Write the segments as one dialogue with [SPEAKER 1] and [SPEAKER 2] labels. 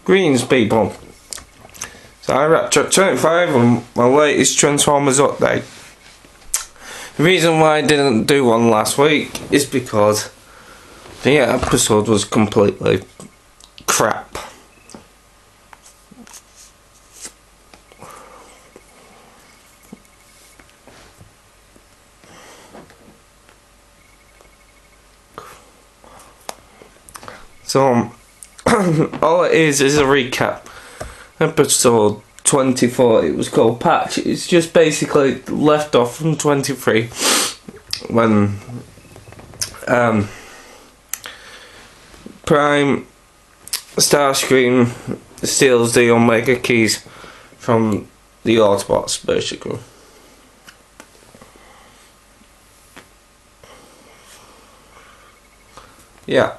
[SPEAKER 1] Greetings, people. So I'm at 25 on my latest Transformers update. The reason why I didn't do one last week is because the episode was completely crap. So all it is a recap. Episode 24, it was called Patch. It's just basically left off from 23 when Prime Starscream steals the Omega keys from the Autobots, basically. Yeah.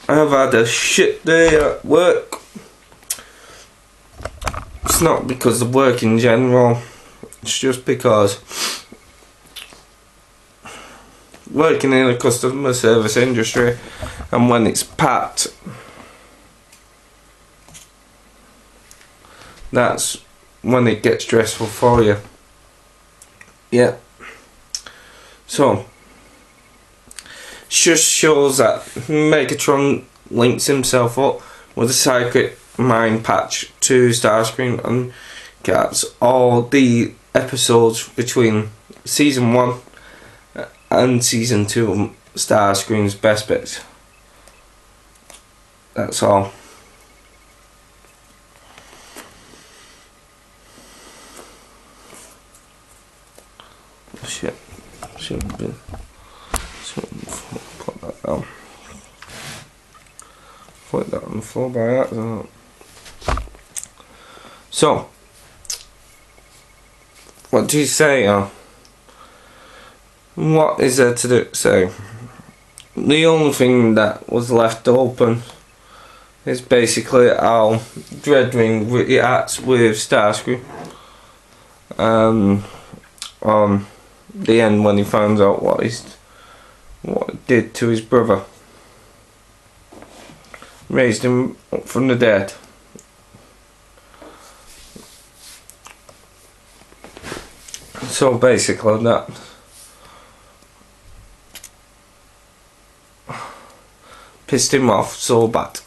[SPEAKER 1] I've had a shit day at work. It's not because of work in general, it's just because working in a customer service industry, and when it's packed, that's when it gets stressful for you. Yeah. So just shows that Megatron links himself up with a psychic mind patch to Starscream and gets all the episodes between season 1 and season 2 of Starscream's best bits. That's all. Shit. Shouldn't be. Put that down. Put that on the floor by accident. So, what do you say? What is there to say? The only thing that was left open is basically how Dreadwing reacts with Starscream. On the end, when he finds out what it did to his brother. Raised him up from the dead. So basically that pissed him off so bad.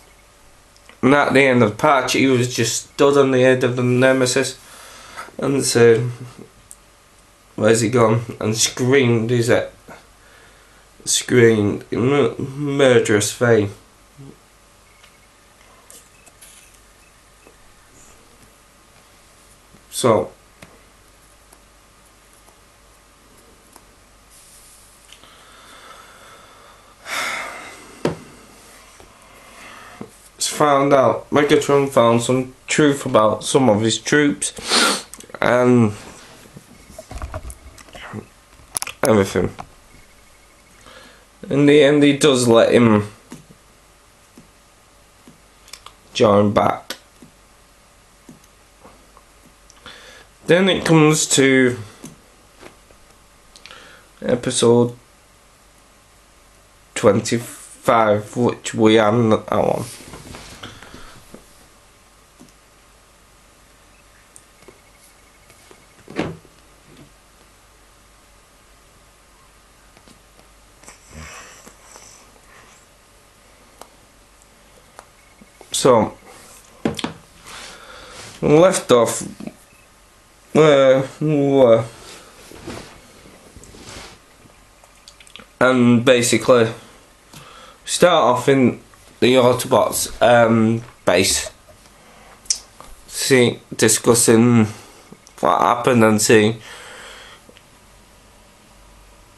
[SPEAKER 1] And at the end of the patch, he was just stood on the head of the Nemesis and said, "Where's he gone?" and screamed his head. Screamed in a murderous vein. So it's found out Megatron found some truth about some of his troops and everything. In the end, he does let him join back. Then it comes to episode 25, which we are now on. So, left off where we were, and basically start off in the Autobots base, discussing what happened and seeing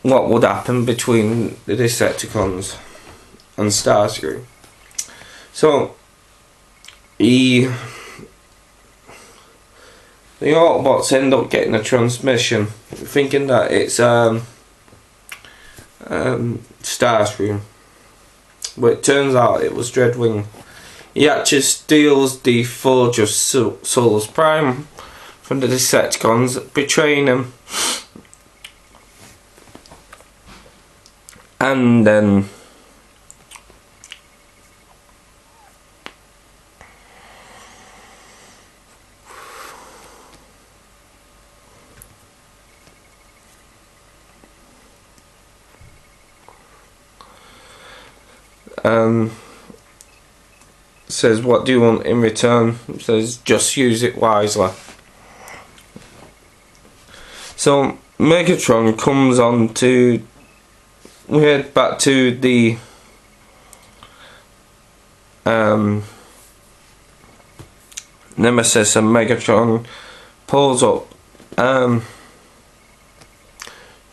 [SPEAKER 1] what would happen between the Decepticons and Starscream. So the Autobots end up getting a transmission, thinking that it's Starscream, but it turns out it was Dreadwing. He actually steals the Forge of Solus Prime from the Decepticons, betraying him and then says, what do you want in return? Says, just use it wisely. So Megatron comes on to, we head back to the Nemesis, and Megatron pulls up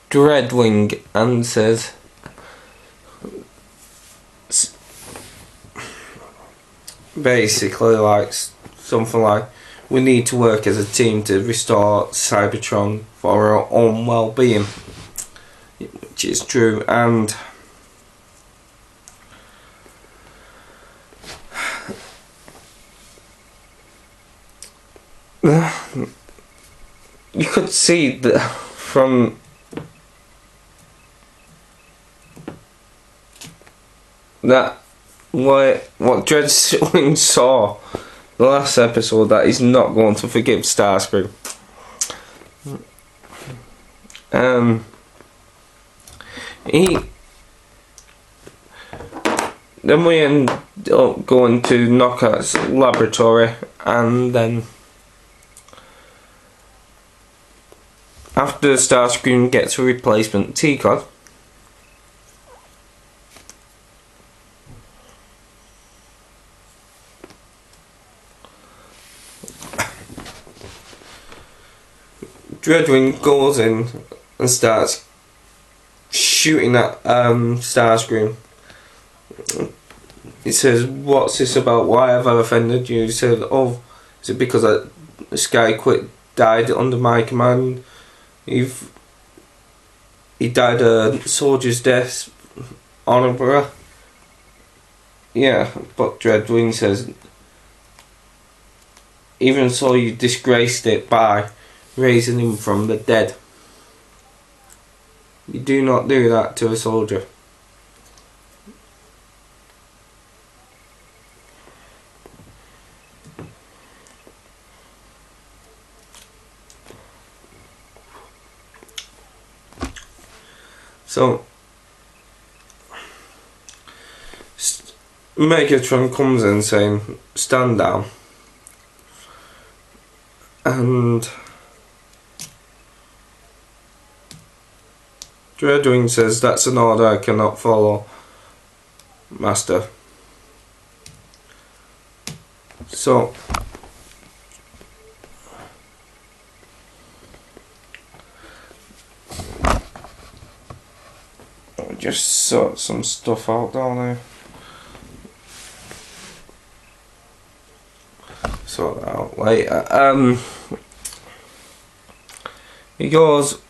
[SPEAKER 1] Dreadwing and says, basically like something like, we need to work as a team to restore Cybertron for our own well-being, which is true. And you could see that from that what Dreadwing saw the last episode, that he's not going to forgive Starscream. Then we end up going to Knockout's laboratory, and then after Starscream gets a replacement T-Cod, Dreadwing goes in and starts shooting at Starscream. He says, what's this about? Why have I offended you? He said, oh, is it because this guy died under my command? He died a soldier's death honourably. Yeah, but Dreadwing says, even so you disgraced it by raising him from the dead. You do not do that to a soldier. So Megatron comes in saying, stand down, and Dreadwing says, that's an order I cannot follow, Master. So I'll just sort some stuff out down there. Sort that out later. He goes,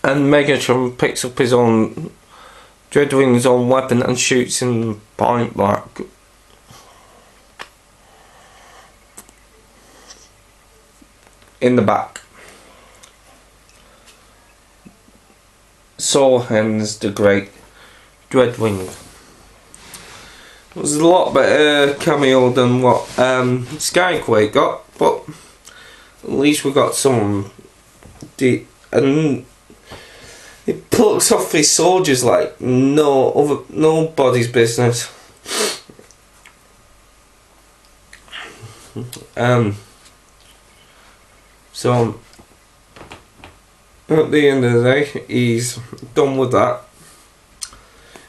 [SPEAKER 1] and Megatron picks up his own Dreadwing's own weapon and shoots him point blank. In the back. So ends the great Dreadwing. It was a lot better cameo than what Skyquake got, but at least we got some and it plucks off his soldiers like nobody's business. So at the end of the day, he's done with that,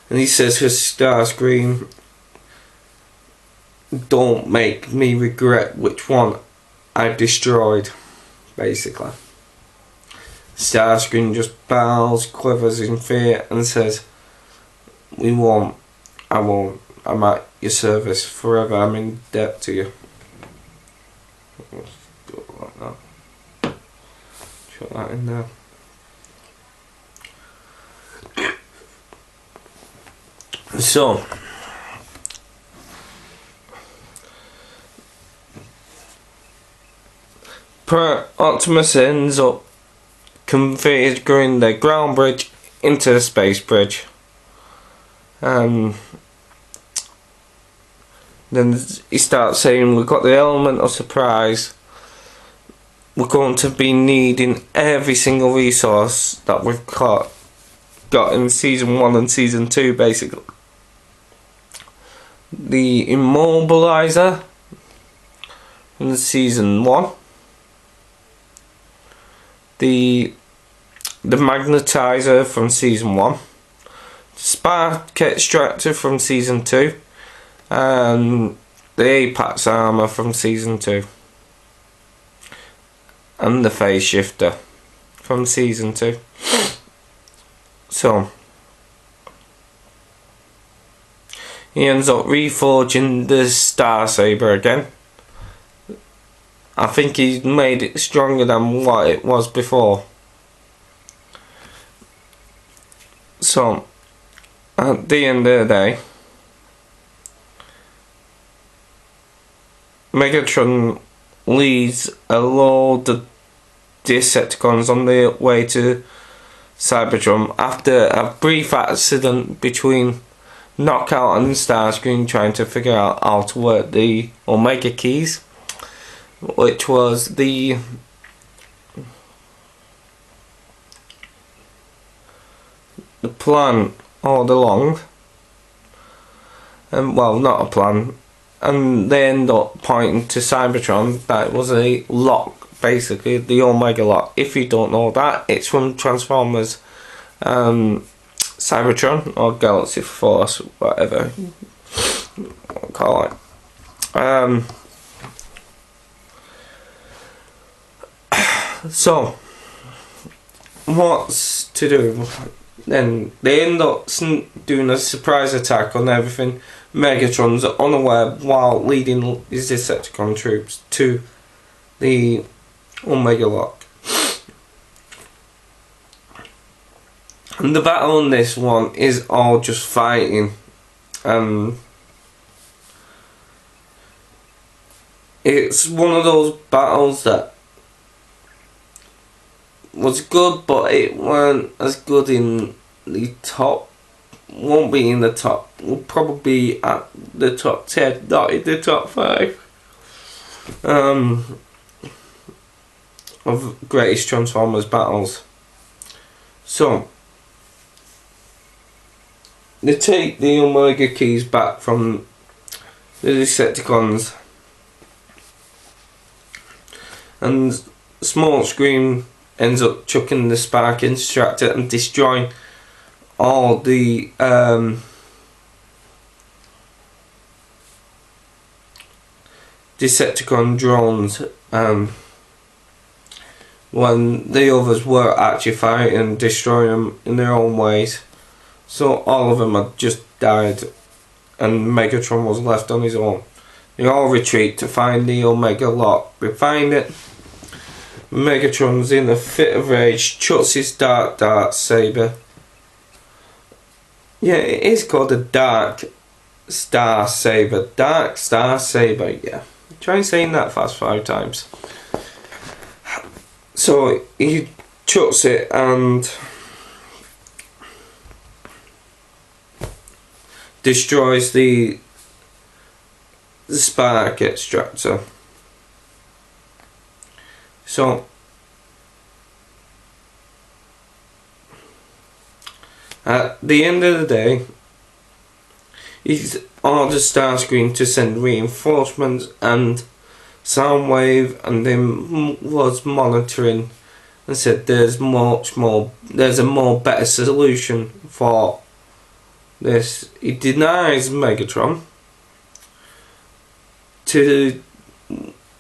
[SPEAKER 1] and he says to Starscream, don't make me regret which one I've destroyed, basically. Starscream just bows, quivers in fear, and says, I won't, I'm at your service forever, I'm in debt to you. Let's go like that. Shut that in there. So Optimus ends up configuring the ground bridge into the space bridge. Then he starts saying, we've got the element of surprise. We're going to be needing every single resource that we've got in season 1 and season 2, basically. the Immobilizer in season 1, the Magnetizer from season 1, Spark Extractor from season 2, and the Apex Armor from season 2, and the Phase Shifter from season 2. So he ends up reforging the Star Saber again. I think he's made it stronger than what it was before. So at the end of the day, Megatron leads a load of Decepticons on their way to Cybertron after a brief accident between Knockout and Starscream trying to figure out how to work the Omega keys, which was the plan all along. And well, not a plan, and they end up pointing to Cybertron that it was a lock, basically the Omega lock. If you don't know that, it's from Transformers Cybertron or Galaxy Force, whatever you call it. So what's to do? Then they end up doing a surprise attack on everything. Megatron's unaware while leading his Decepticon troops to the Omega lock. And the battle on this one is all just fighting. It's one of those battles that was good, but it weren't as good in the top. Won't be in the top. Will probably be at the top 10, not in the top 5. Of greatest Transformers battles. So they take the Omega keys back from the Decepticons, and Smokescreen ends up chucking the Spark Extractor and destroying all the Decepticon drones, when the others were actually fighting and destroying them in their own ways. So all of them had just died and Megatron was left on his own. They all retreat to find the Omega lock. They find it. Megatron's in a fit of rage, chucks his dark saber. Yeah, it is called a Dark Star Saber. Dark Star Saber, yeah. Try saying that fast 5 times. So he chucks it and destroys the Spark Extractor. So at the end of the day, he's orders Starscream to send reinforcements, and Soundwave and him was monitoring and said there's a more better solution for this. He denies Megatron to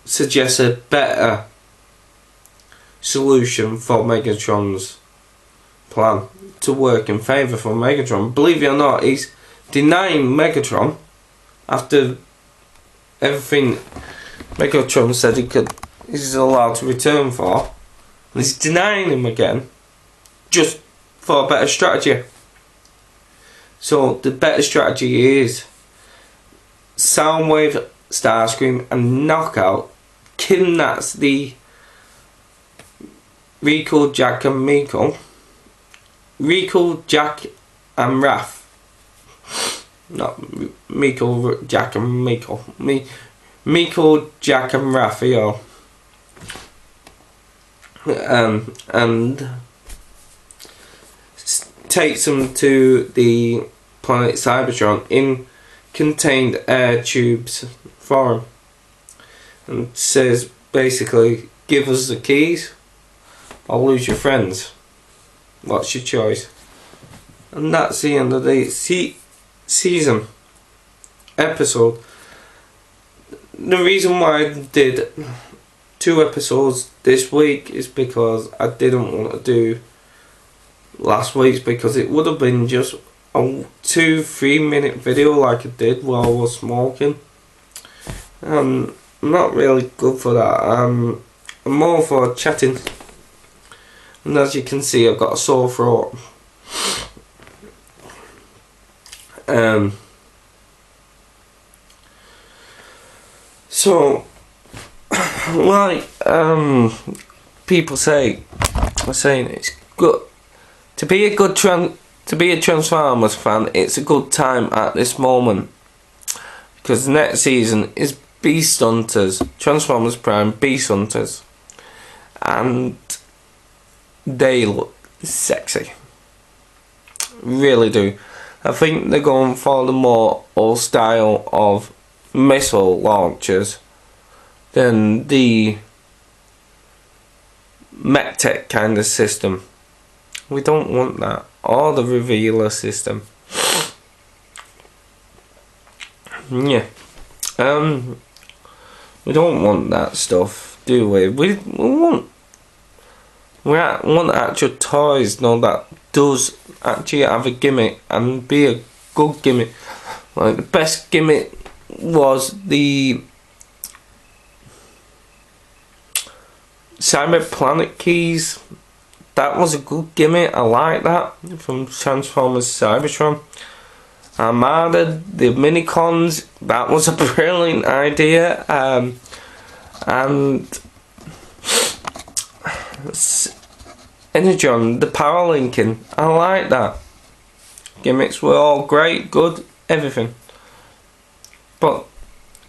[SPEAKER 1] suggest a better solution for Megatron's plan to work in favour for Megatron. Believe it or not, he's denying Megatron after everything Megatron said he's allowed to return for, and he's denying him again just for a better strategy. So the better strategy is Soundwave, Starscream and Knockout kidnaps the Rico, Jack and Miko. Rico, Jack and Raph. Not Miko, Jack and Miko. Miko, Jack and Raphael. And takes them to the planet Cybertron in contained air tubes for him, and says basically, give us the keys or lose your friends. What's your choice? And that's the end of the season episode. The reason why I did 2 episodes this week is because I didn't want to do last week's, because it would have been just a 2-3 minute video like I did while I was smoking. I'm not really good for that. I'm more for chatting, and as you can see, I've got a sore throat. So, like people are saying it's good to be a Transformers fan. It's a good time at this moment, because the next season is Beast Hunters, Transformers Prime Beast Hunters, and they look sexy, really do. I think they're going for the more old style of missile launchers than the MechTech kind of system. We don't want that, or the revealer system. Yeah. We don't want that stuff, do we? We want actual toys, that does actually have a gimmick and be a good gimmick. Like, the best gimmick was the Cyber Planet keys. That was a good gimmick. I like that from Transformers Cybertron. Armada, the Minicons, that was a brilliant idea. And Energon, the power linking, I like that. Gimmicks were all great, good, everything. But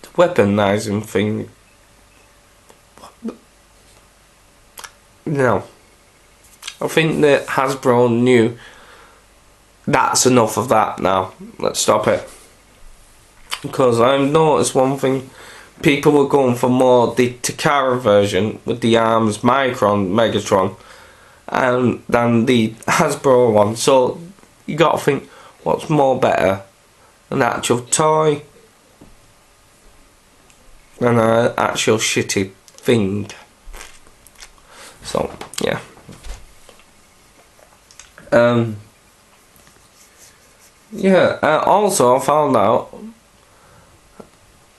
[SPEAKER 1] the weaponizing thing, no. I think that Hasbro knew that's enough of that now. Let's stop it. Because I've noticed one thing, people were going for more the Takara version with the arms, Micron, Megatron, than the Hasbro one. So you got to think, what's more better, an actual toy than an actual shitty thing? So yeah. Also I found out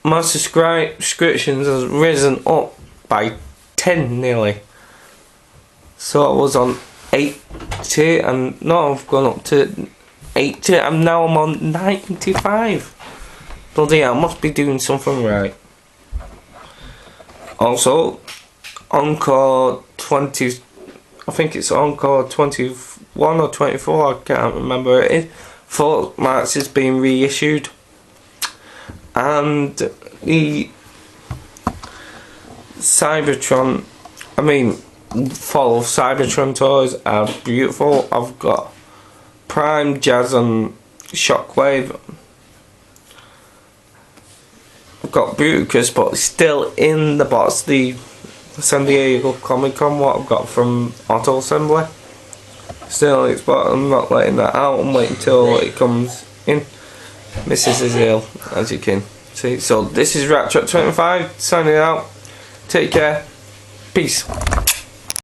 [SPEAKER 1] my subscriptions has risen up by 10 nearly. So I was on 80 and now I've gone up to 80 and now I'm on 95. Bloody hell, I must be doing something right. Also, Encore 20, I think it's Encore 21 or 24, I can't remember it is. Fort Marks is being reissued, and the Cybertron, full of Cybertron toys are beautiful. I've got Prime, Jazz and Shockwave. I've got Bruticus, but still in the box, the San Diego Comic Con, what I've got from Auto Assembly. Still, but I'm not letting that out. I'm waiting till it comes in. Mrs. is ill, as you can see. So this is Ratchet 25 signing out. Take care. Peace.